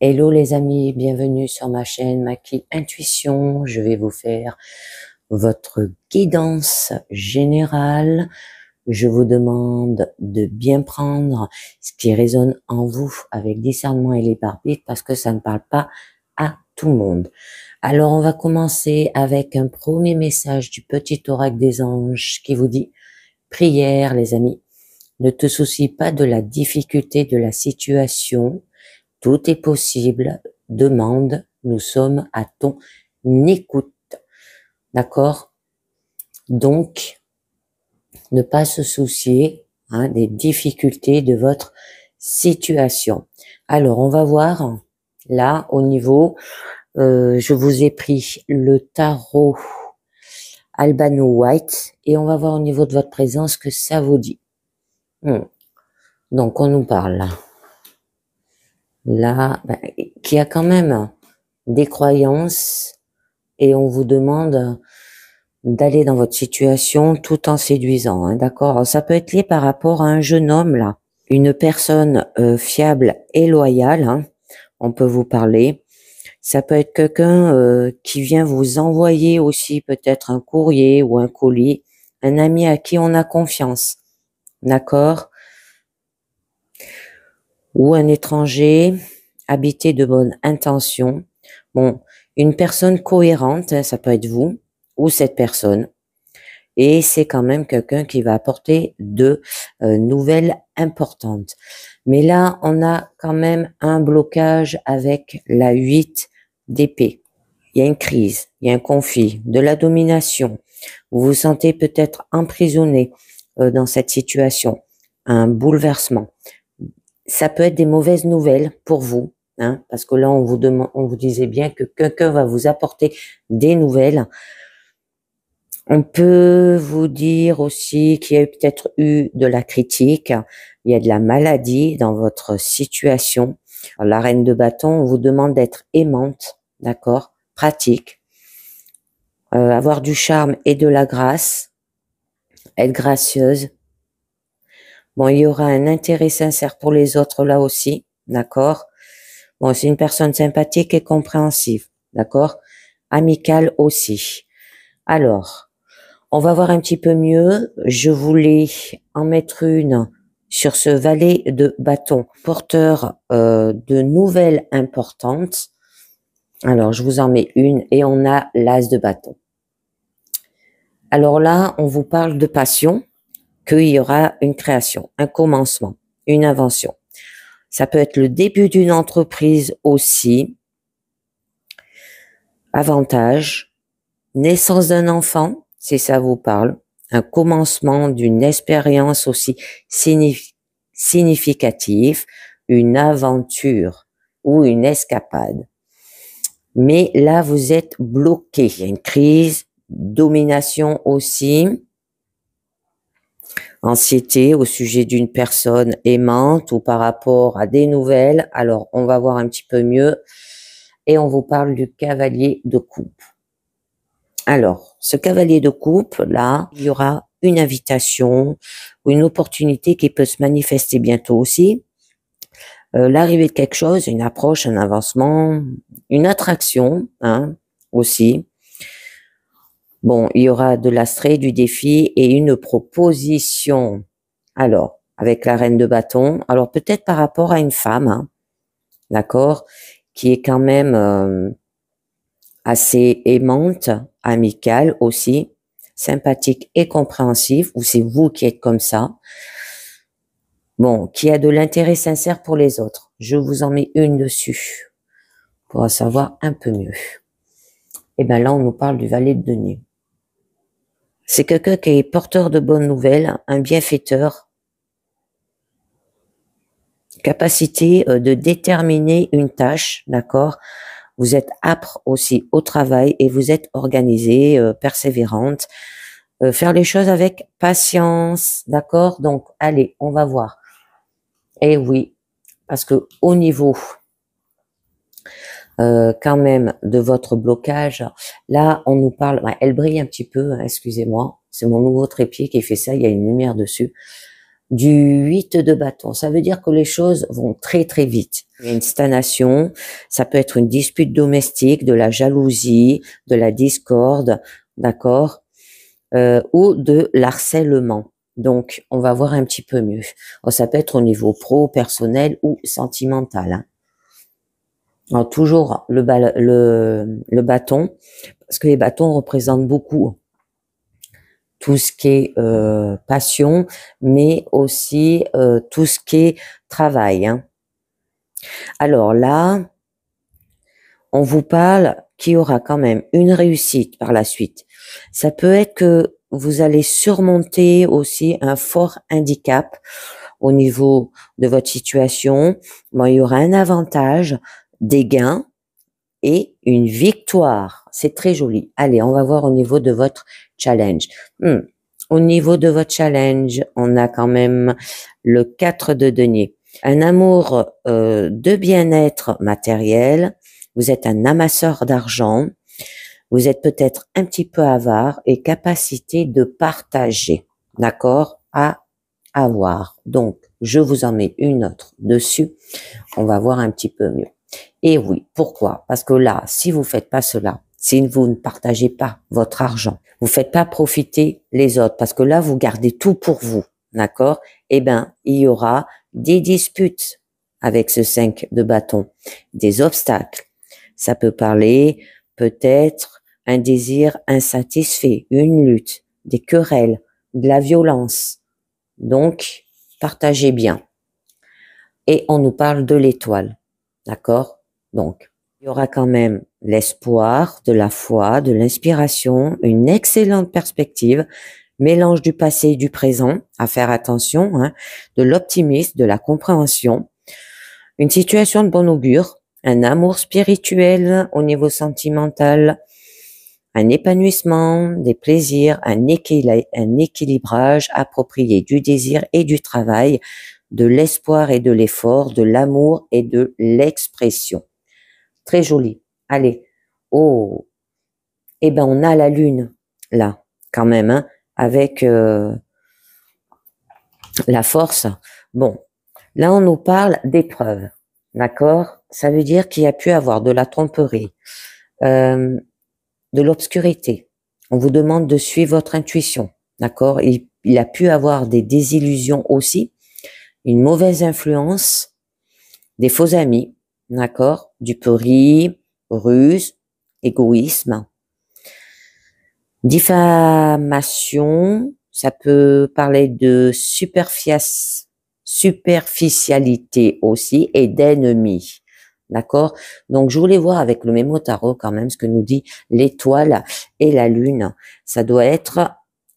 Hello les amis, bienvenue sur ma chaîne Maki Intuition. Je vais vous faire votre guidance générale. Je vous demande de bien prendre ce qui résonne en vous avec discernement et libre arbitre parce que ça ne parle pas à tout le monde. Alors on va commencer avec un premier message du petit oracle des anges qui vous dit: prière les amis, ne te soucie pas de la difficulté de la situation. Tout est possible, demande, nous sommes à ton écoute. D'accord? Donc, ne pas se soucier des difficultés de votre situation. Alors, on va voir, là, au niveau, je vous ai pris le tarot Albano White, et on va voir au niveau de votre présence ce que ça vous dit. Donc, on nous parle là, qu'il y a quand même des croyances et on vous demande d'aller dans votre situation tout en séduisant, d'accord? Ça peut être lié par rapport à un jeune homme là, une personne fiable et loyale, on peut vous parler. Ça peut être quelqu'un qui vient vous envoyer aussi peut-être un courrier ou un colis, un ami à qui on a confiance, d'accord? Ou un étranger habité de bonne intention. Bon, une personne cohérente, ça peut être vous ou cette personne. Et c'est quand même quelqu'un qui va apporter de nouvelles importantes. Mais là, on a quand même un blocage avec la 8 d'épée. Il y a une crise, il y a un conflit, de la domination. Vous vous sentez peut-être emprisonné dans cette situation, un bouleversement. Ça peut être des mauvaises nouvelles pour vous, parce que là, on vous disait bien que quelqu'un va vous apporter des nouvelles. On peut vous dire aussi qu'il y a peut-être eu de la critique, il y a de la maladie dans votre situation. Alors, la reine de bâton, on vous demande d'être aimante, d'accord, pratique, avoir du charme et de la grâce, être gracieuse. Bon, il y aura un intérêt sincère pour les autres là aussi, d'accord. Bon, c'est une personne sympathique et compréhensive, d'accord, amicale aussi. Alors, on va voir un petit peu mieux. Je voulais en mettre une sur ce valet de bâton, porteur de nouvelles importantes. Alors, je vous en mets une et on a l'as de bâton. Alors là, on vous parle de passion, qu'il y aura une création, un commencement, une invention. Ça peut être le début d'une entreprise aussi. Avantage, naissance d'un enfant, si ça vous parle, un commencement d'une expérience aussi significative, une aventure ou une escapade. Mais là, vous êtes bloqué. Il y a une crise, domination aussi, anxiété au sujet d'une personne aimante ou par rapport à des nouvelles. Alors, on va voir un petit peu mieux et on vous parle du cavalier de coupe. Alors, ce cavalier de coupe, là, il y aura une invitation ou une opportunité qui peut se manifester bientôt aussi. L'arrivée de quelque chose, une approche, un avancement, une attraction, aussi. Bon, il y aura de l'astrée, du défi et une proposition. Alors, avec la reine de bâton, alors peut-être par rapport à une femme, d'accord, qui est quand même assez aimante, amicale aussi, sympathique et compréhensive, ou c'est vous qui êtes comme ça. Bon, qui a de l'intérêt sincère pour les autres. Je vous en mets une dessus pour en savoir un peu mieux. Et bien là, on nous parle du valet de denier. C'est quelqu'un qui est porteur de bonnes nouvelles, un bienfaiteur, capacité de déterminer une tâche, d'accord. Vous êtes âpre aussi au travail et vous êtes organisée, persévérante. Faire les choses avec patience, d'accord. Donc, allez, on va voir. Eh oui, parce que au niveau quand même de votre blocage, là, on nous parle, elle brille un petit peu, excusez-moi, c'est mon nouveau trépied qui fait ça, il y a une lumière dessus. du 8 de bâton. Ça veut dire que les choses vont très très vite. Il y a une stagnation, ça peut être une dispute domestique, de la jalousie, de la discorde, d'accord, ou de l'harcèlement. Donc, on va voir un petit peu mieux. Ça peut être au niveau pro, personnel ou sentimental. Hein. Alors, toujours le bâton, parce que les bâtons représentent beaucoup tout ce qui est passion, mais aussi tout ce qui est travail. Hein. Alors là, on vous parle qu'il y aura quand même une réussite par la suite. Ça peut être que vous allez surmonter aussi un fort handicap au niveau de votre situation. Bon, il y aura un avantage, des gains et une victoire. C'est très joli. Allez, on va voir au niveau de votre challenge. Au niveau de votre challenge, on a quand même le 4 de denier. Un amour de bien-être matériel. Vous êtes un amasseur d'argent. Vous êtes peut-être un petit peu avare et capacité de partager. D'accord? À avoir. Donc, je vous en mets une autre dessus. On va voir un petit peu mieux. Et oui, pourquoi? Parce que là, si vous faites pas cela, si vous ne partagez pas votre argent, vous faites pas profiter les autres, parce que là, vous gardez tout pour vous, d'accord? Eh ben, il y aura des disputes avec ce 5 de bâton, des obstacles. Ça peut parler peut-être un désir insatisfait, une lutte, des querelles, de la violence. Donc, partagez bien. Et on nous parle de l'étoile. D'accord? Donc, il y aura quand même l'espoir, de la foi, de l'inspiration, une excellente perspective, mélange du passé et du présent, à faire attention, hein, de l'optimisme, de la compréhension, une situation de bon augure, un amour spirituel au niveau sentimental, un épanouissement, des plaisirs, un équilibrage approprié du désir et du travail, de l'espoir et de l'effort, de l'amour et de l'expression. Très joli. Allez. Oh. Eh ben, on a la lune, là, quand même, hein, avec la force. Bon. Là, on nous parle d'épreuves. D'accord? Ça veut dire qu'il y a pu avoir de la tromperie, de l'obscurité. On vous demande de suivre votre intuition. D'accord? Il a pu avoir des désillusions aussi, une mauvaise influence, des faux amis, d'accord, duperie, ruse, égoïsme, diffamation, ça peut parler de superficialité aussi et d'ennemis, d'accord. Donc je voulais voir avec le mémo tarot quand même ce que nous dit l'étoile et la lune. Ça doit être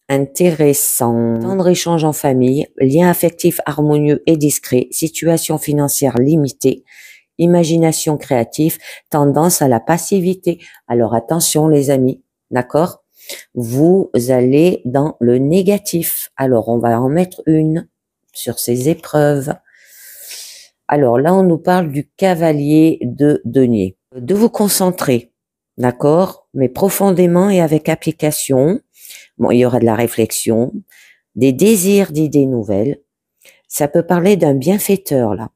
intéressant. Tendre échange en famille, lien affectif harmonieux et discret, situation financière limitée, imagination créative, tendance à la passivité. Alors attention les amis, d'accord? Vous allez dans le négatif. Alors on va en mettre une sur ces épreuves. Alors là on nous parle du cavalier de denier. De vous concentrer, d'accord? Mais profondément et avec application. Bon, il y aura de la réflexion, des désirs d'idées nouvelles. Ça peut parler d'un bienfaiteur, là,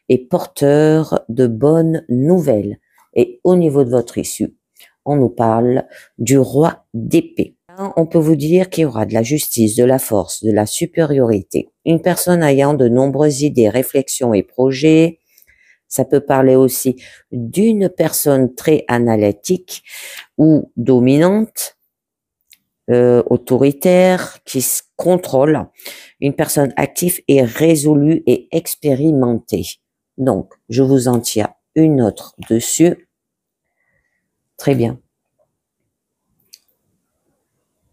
et porteur de bonnes nouvelles. Et au niveau de votre issue, on nous parle du roi d'épée. On peut vous dire qu'il y aura de la justice, de la force, de la supériorité. Une personne ayant de nombreuses idées, réflexions et projets. Ça peut parler aussi d'une personne très analytique ou dominante, autoritaire, qui se contrôle, une personne active et résolue et expérimentée. Donc, je vous en tire une autre dessus. Très bien.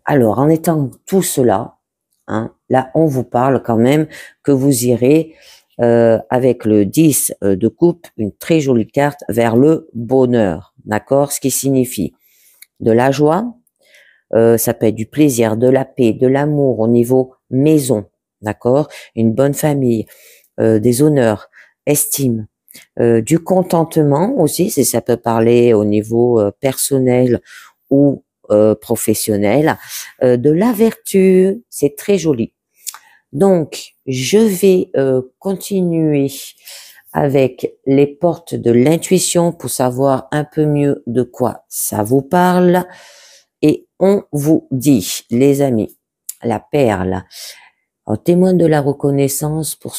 Alors, en étant tout cela, hein, là, on vous parle quand même que vous irez avec le 10 de coupe, une très jolie carte, vers le bonheur. D'accord? Ce qui signifie de la joie, ça peut être du plaisir, de la paix, de l'amour au niveau maison, d'accord? Une bonne famille, des honneurs, estime, du contentement aussi, si ça peut parler au niveau personnel ou professionnel, de la vertu, c'est très joli. Donc, Je vais continuer avec les portes de l'intuition pour savoir un peu mieux de quoi ça vous parle. Et on vous dit, les amis, la perle, en témoin de la reconnaissance pour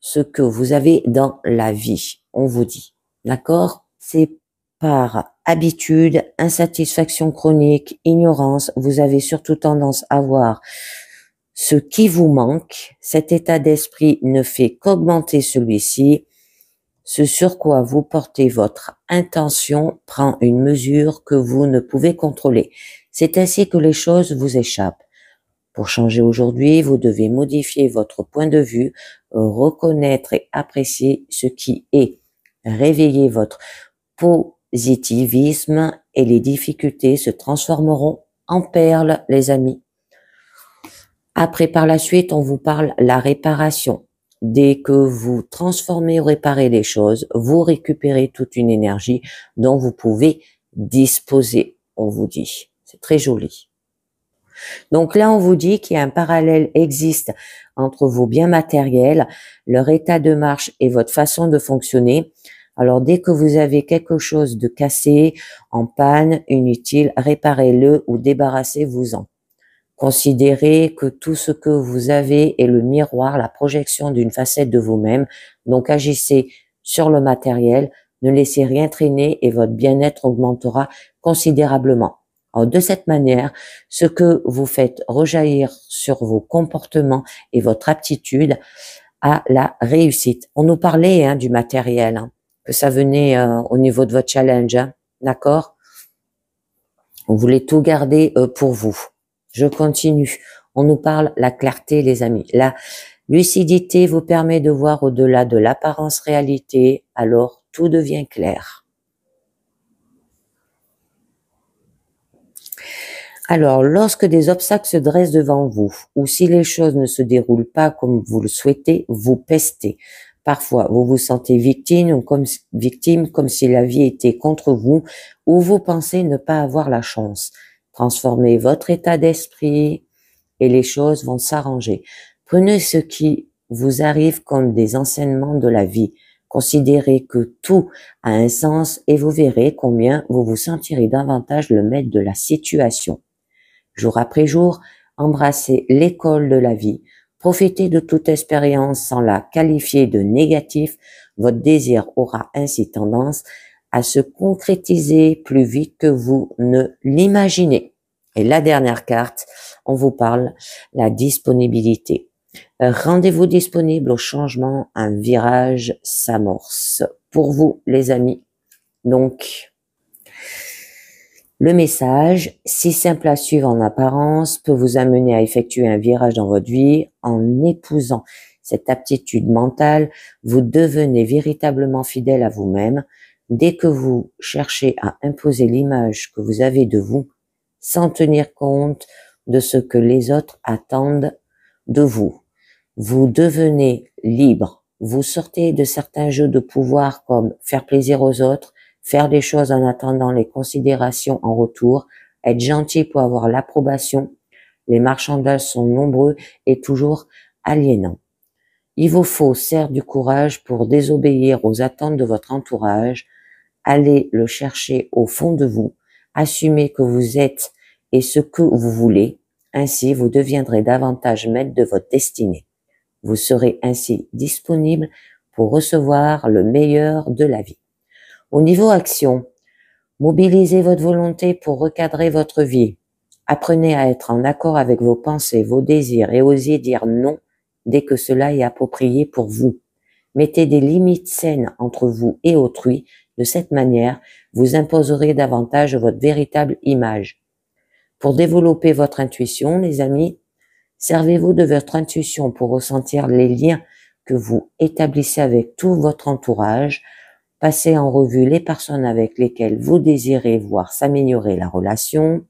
ce que vous avez dans la vie. On vous dit, d'accord? C'est par habitude, insatisfaction chronique, ignorance, vous avez surtout tendance à voir ce qui vous manque. Cet état d'esprit ne fait qu'augmenter celui-ci. Ce sur quoi vous portez votre intention prend une mesure que vous ne pouvez contrôler. C'est ainsi que les choses vous échappent. Pour changer aujourd'hui, vous devez modifier votre point de vue, reconnaître et apprécier ce qui est. Réveiller votre positivisme et les difficultés se transformeront en perles, les amis. Après, par la suite, on vous parle la réparation. Dès que vous transformez ou réparez les choses, vous récupérez toute une énergie dont vous pouvez disposer, on vous dit. C'est très joli. Donc là, on vous dit qu'il y a un parallèle existe entre vos biens matériels, leur état de marche et votre façon de fonctionner. Alors, dès que vous avez quelque chose de cassé, en panne, inutile, réparez-le ou débarrassez-vous-en. Considérez que tout ce que vous avez est le miroir, la projection d'une facette de vous-même. Donc, agissez sur le matériel, ne laissez rien traîner et votre bien-être augmentera considérablement. Alors, de cette manière, ce que vous faites rejaillir sur vos comportements et votre aptitude à la réussite. On nous parlait du matériel, que ça venait au niveau de votre challenge, d'accord? On voulait tout garder pour vous. Je continue. On nous parle la clarté, les amis. La lucidité vous permet de voir au-delà de l'apparence réalité, alors tout devient clair. Alors, lorsque des obstacles se dressent devant vous, ou si les choses ne se déroulent pas comme vous le souhaitez, vous pestez. Parfois, vous vous sentez victime comme si la vie était contre vous, ou vous pensez ne pas avoir la chance. Transformez votre état d'esprit et les choses vont s'arranger. Prenez ce qui vous arrive comme des enseignements de la vie. Considérez que tout a un sens et vous verrez combien vous vous sentirez davantage le maître de la situation. Jour après jour, embrassez l'école de la vie. Profitez de toute expérience sans la qualifier de négatif. Votre désir aura ainsi tendance à se concrétiser plus vite que vous ne l'imaginez. Et la dernière carte, on vous parle la disponibilité. Rendez-vous disponible au changement, un virage s'amorce. Pour vous, les amis. Donc, le message, si simple à suivre en apparence, peut vous amener à effectuer un virage dans votre vie. En épousant cette aptitude mentale, vous devenez véritablement fidèle à vous-même. Dès que vous cherchez à imposer l'image que vous avez de vous, sans tenir compte de ce que les autres attendent de vous, vous devenez libre. Vous sortez de certains jeux de pouvoir comme faire plaisir aux autres, faire des choses en attendant les considérations en retour, être gentil pour avoir l'approbation. Les marchandages sont nombreux et toujours aliénants. Il vous faut certes du courage pour désobéir aux attentes de votre entourage, allez le chercher au fond de vous, assumez que vous êtes et ce que vous voulez, ainsi vous deviendrez davantage maître de votre destinée. Vous serez ainsi disponible pour recevoir le meilleur de la vie. Au niveau action, mobilisez votre volonté pour recadrer votre vie. Apprenez à être en accord avec vos pensées, vos désirs et osez dire non dès que cela est approprié pour vous. Mettez des limites saines entre vous et autrui. De cette manière, vous imposerez davantage votre véritable image. Pour développer votre intuition, les amis, servez-vous de votre intuition pour ressentir les liens que vous établissez avec tout votre entourage. Passez en revue les personnes avec lesquelles vous désirez voir s'améliorer la relation.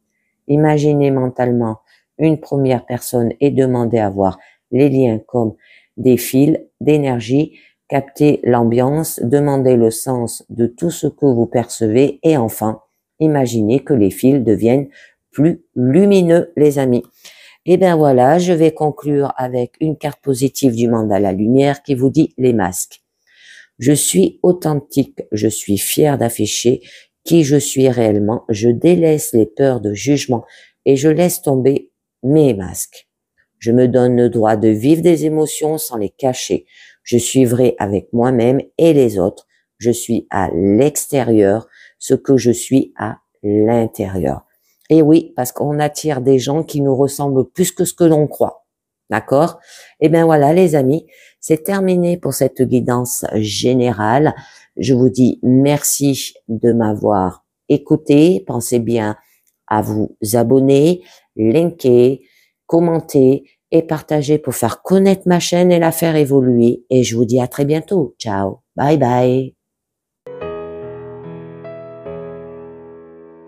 Imaginez mentalement une première personne et demandez à voir les liens comme des fils d'énergie. Captez l'ambiance, demandez le sens de tout ce que vous percevez et enfin, imaginez que les fils deviennent plus lumineux, les amis. Et bien voilà, je vais conclure avec une carte positive du mandala lumière qui vous dit les masques. Je suis authentique, je suis fier d'afficher qui je suis réellement, je délaisse les peurs de jugement et je laisse tomber mes masques. Je me donne le droit de vivre des émotions sans les cacher. Je suis vrai avec moi-même et les autres. Je suis à l'extérieur ce que je suis à l'intérieur. Et oui, parce qu'on attire des gens qui nous ressemblent plus que ce que l'on croit. D'accord? Eh bien voilà les amis, c'est terminé pour cette guidance générale. Je vous dis merci de m'avoir écouté. Pensez bien à vous abonner, liker, commenter et partager pour faire connaître ma chaîne et la faire évoluer. Et je vous dis à très bientôt. Ciao. Bye bye.